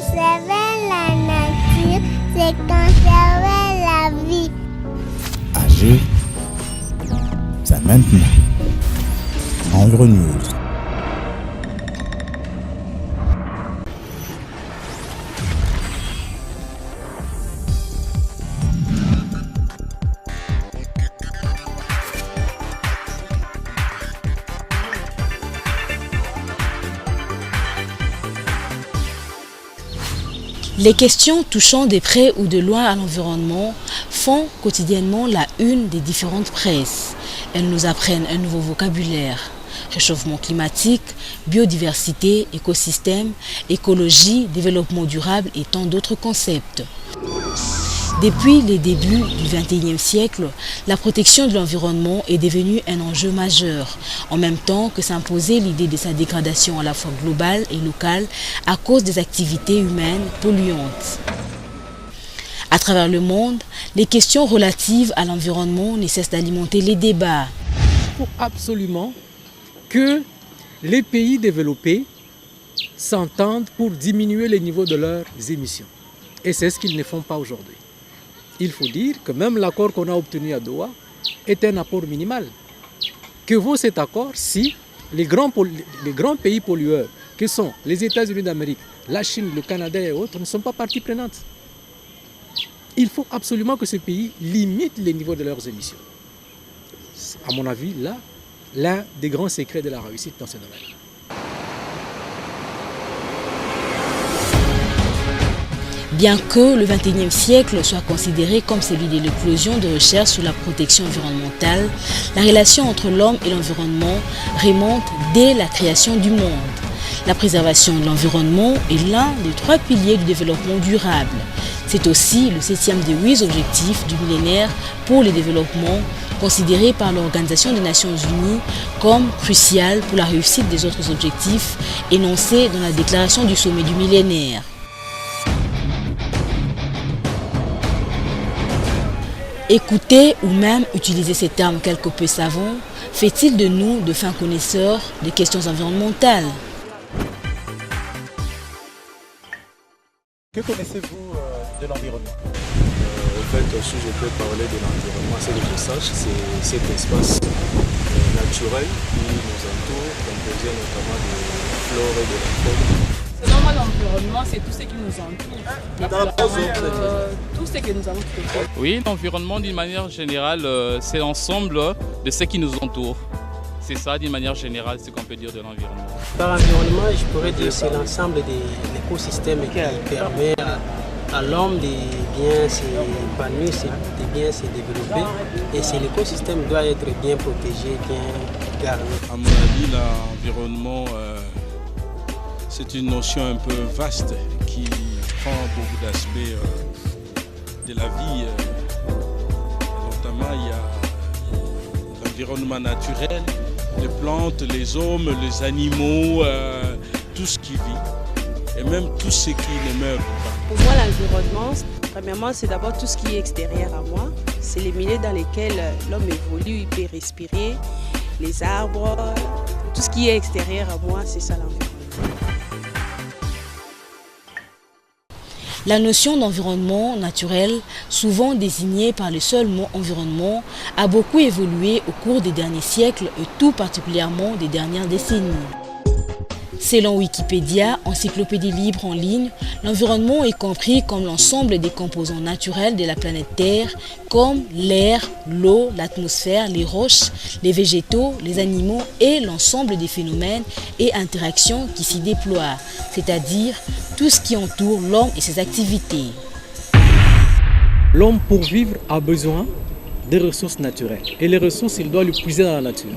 conserver la nature, c'est conserver la vie. Agir, c'est maintenant. Environnews. Les questions touchant de près ou de loin à l'environnement font quotidiennement la une des différentes presses. Elles nous apprennent un nouveau vocabulaire. Réchauffement climatique, biodiversité, écosystème, écologie, développement durable et tant d'autres concepts. Depuis les débuts du XXIe siècle, la protection de l'environnement est devenue un enjeu majeur, en même temps que s'imposait l'idée de sa dégradation à la fois globale et locale à cause des activités humaines polluantes. À travers le monde, les questions relatives à l'environnement ne cessent d'alimenter les débats. Il faut absolument que les pays développés s'entendent pour diminuer le niveau de leurs émissions. Et c'est ce qu'ils ne font pas aujourd'hui. Il faut dire que même l'accord qu'on a obtenu à Doha est un apport minimal. Que vaut cet accord si les grands pays pollueurs, que sont les États-Unis d'Amérique, la Chine, le Canada et autres, ne sont pas partie prenante? Il faut absolument que ces pays limitent les niveaux de leurs émissions. C'est, à mon avis, là, l'un des grands secrets de la réussite dans ce domaine. Bien que le XXIe siècle soit considéré comme celui de l'éclosion de recherche sur la protection environnementale, la relation entre l'homme et l'environnement remonte dès la création du monde. La préservation de l'environnement est l'un des 3 piliers du développement durable. C'est aussi le 7e des 8 objectifs du millénaire pour le développement, considéré par l'Organisation des Nations Unies comme crucial pour la réussite des autres objectifs énoncés dans la déclaration du sommet du millénaire. Écouter ou même utiliser ces termes quelque peu savants fait-il de nous de fins connaisseurs des questions environnementales? Que connaissez-vous de l'environnement? En fait, si je peux parler de l'environnement, c'est que je sache, c'est cet espace naturel qui nous entoure, composé notamment de flore et de la faune. Selon moi, l'environnement, c'est tout ce qui nous entoure. Tout ce que nous avons créé. Oui, l'environnement, d'une manière générale, c'est l'ensemble de ce qui nous entoure. C'est ça, d'une manière générale, ce qu'on peut dire de l'environnement. Par environnement, je pourrais dire que c'est l'ensemble de l'écosystème qui permet à l'homme de bien s'épanouir, de bien se développer. Et c'est l'écosystème qui doit être bien protégé, bien gardé. À mon avis, l'environnement, c'est une notion un peu vaste qui prend beaucoup d'aspects de la vie. Notamment, il y a l'environnement naturel, les plantes, les hommes, les animaux, tout ce qui vit, et même tout ce qui ne meurt pas. Pour moi, l'environnement, premièrement, c'est d'abord tout ce qui est extérieur à moi. C'est les milieux dans lesquels l'homme évolue, il peut respirer, les arbres, tout ce qui est extérieur à moi, c'est ça l'environnement. La notion d'environnement naturel, souvent désignée par le seul mot environnement, a beaucoup évolué au cours des derniers siècles et tout particulièrement des dernières décennies. Selon Wikipédia, encyclopédie libre en ligne, l'environnement est compris comme l'ensemble des composants naturels de la planète Terre, comme l'air, l'eau, l'atmosphère, les roches, les végétaux, les animaux et l'ensemble des phénomènes et interactions qui s'y déploient, c'est-à-dire tout ce qui entoure l'homme et ses activités. L'homme, pour vivre, a besoin des ressources naturelles. Et les ressources, il doit les puiser dans la nature.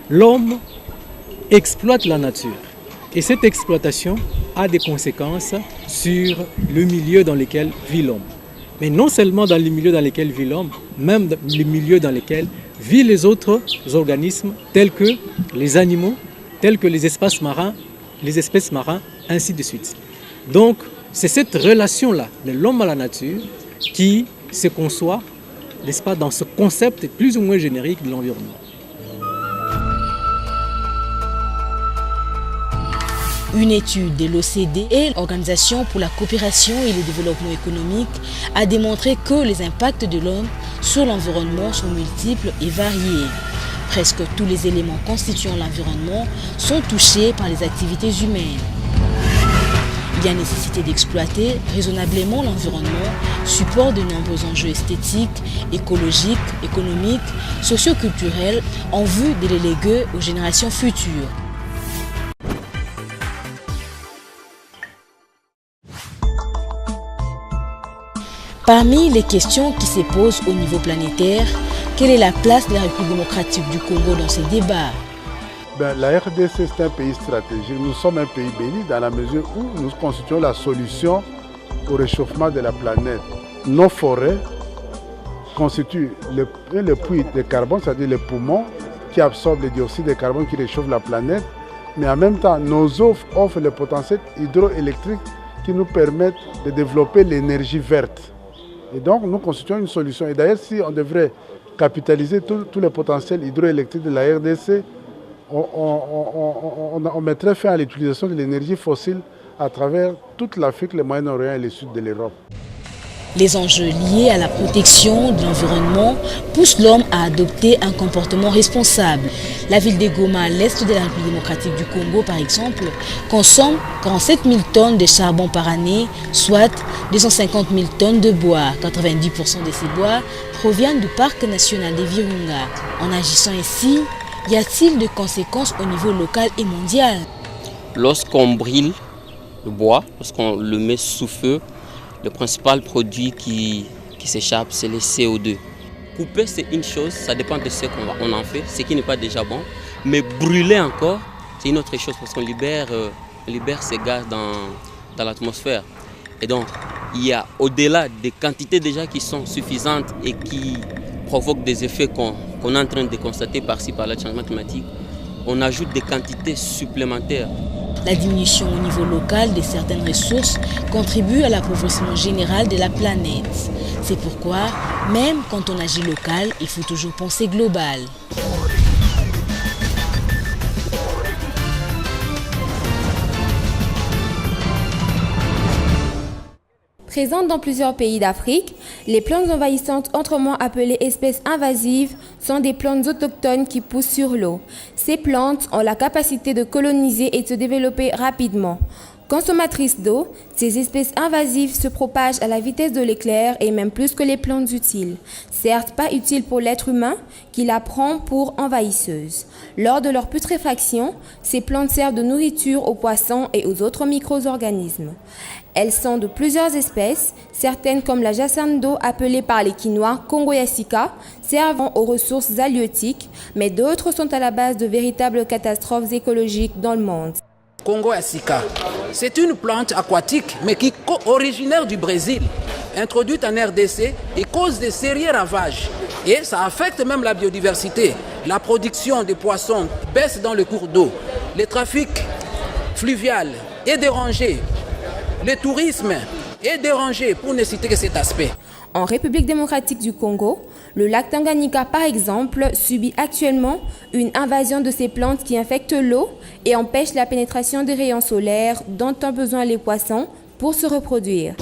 L'homme exploite la nature. Et cette exploitation a des conséquences sur le milieu dans lequel vit l'homme. Mais non seulement dans le milieu dans lequel vit l'homme, même dans le milieu dans lequel vivent les autres organismes, tels que les animaux, tels que les espèces marins, ainsi de suite. Donc, c'est cette relation-là de l'homme à la nature qui se conçoit, n'est-ce pas, dans ce concept plus ou moins générique de l'environnement. Une étude de l'OCDE et l'Organisation pour la coopération et le développement économique a démontré que les impacts de l'homme sur l'environnement sont multiples et variés. Presque tous les éléments constituant l'environnement sont touchés par les activités humaines. Il y a nécessité d'exploiter raisonnablement l'environnement, support de nombreux enjeux esthétiques, écologiques, économiques, socioculturels, en vue de les léguer aux générations futures. Parmi les questions qui se posent au niveau planétaire, quelle est la place de la République démocratique du Congo dans ces débats? La RDC, c'est un pays stratégique. Nous sommes un pays béni dans la mesure où nous constituons la solution au réchauffement de la planète. Nos forêts constituent le puits de carbone, c'est-à-dire le poumon qui absorbe le dioxyde de carbone qui réchauffe la planète. Mais en même temps, nos eaux offrent le potentiel hydroélectrique qui nous permettent de développer l'énergie verte. Et donc, nous constituons une solution. Et d'ailleurs, si on devrait capitaliser tout le potentiel hydroélectrique de la RDC, on mettrait fin à l'utilisation de l'énergie fossile à travers toute l'Afrique, le Moyen-Orient et le sud de l'Europe. Les enjeux liés à la protection de l'environnement poussent l'homme à adopter un comportement responsable. La ville de Goma, à l'est de la République démocratique du Congo par exemple, consomme 47 000 tonnes de charbon par année, soit 250 000 tonnes de bois. 90% de ces bois proviennent du parc national des Virunga. En agissant ainsi, y a-t-il de conséquences au niveau local et mondial? Lorsqu'on brûle le bois, lorsqu'on le met sous feu, le principal produit qui s'échappe, c'est le CO2. Couper, c'est une chose, ça dépend de ce qu'on en fait, ce qui n'est pas déjà bon. Mais brûler encore, c'est une autre chose parce qu'on libère ces gaz dans l'atmosphère. Et donc, il y a au-delà des quantités déjà qui sont suffisantes et qui provoquent des effets qu'on est en train de constater par-ci, par-là, le changement climatique, on ajoute des quantités supplémentaires. La diminution au niveau local de certaines ressources contribue à l'appauvrissement général de la planète. C'est pourquoi, même quand on agit local, il faut toujours penser global. Présentes dans plusieurs pays d'Afrique, les plantes envahissantes, autrement appelées espèces invasives, sont des plantes autochtones qui poussent sur l'eau. Ces plantes ont la capacité de coloniser et de se développer rapidement. Consommatrices d'eau, ces espèces invasives se propagent à la vitesse de l'éclair et même plus que les plantes utiles. Certes pas utiles pour l'être humain, qui la prend pour envahisseuse. Lors de leur putréfaction, ces plantes servent de nourriture aux poissons et aux autres micro-organismes. Elles sont de plusieurs espèces, certaines comme la jassane d'eau appelée par les Quinois Congoyasica, servant aux ressources halieutiques, mais d'autres sont à la base de véritables catastrophes écologiques dans le monde. Congoyasica, c'est une plante aquatique mais qui est originaire du Brésil, introduite en RDC et cause de sérieux ravages. Et ça affecte même la biodiversité. La production des poissons baisse dans le cours d'eau. Le trafic fluvial est dérangé. Le tourisme est dérangé, pour ne citer que cet aspect. En République démocratique du Congo, le lac Tanganyika par exemple subit actuellement une invasion de ces plantes qui infectent l'eau et empêchent la pénétration des rayons solaires dont ont besoin les poissons pour se reproduire.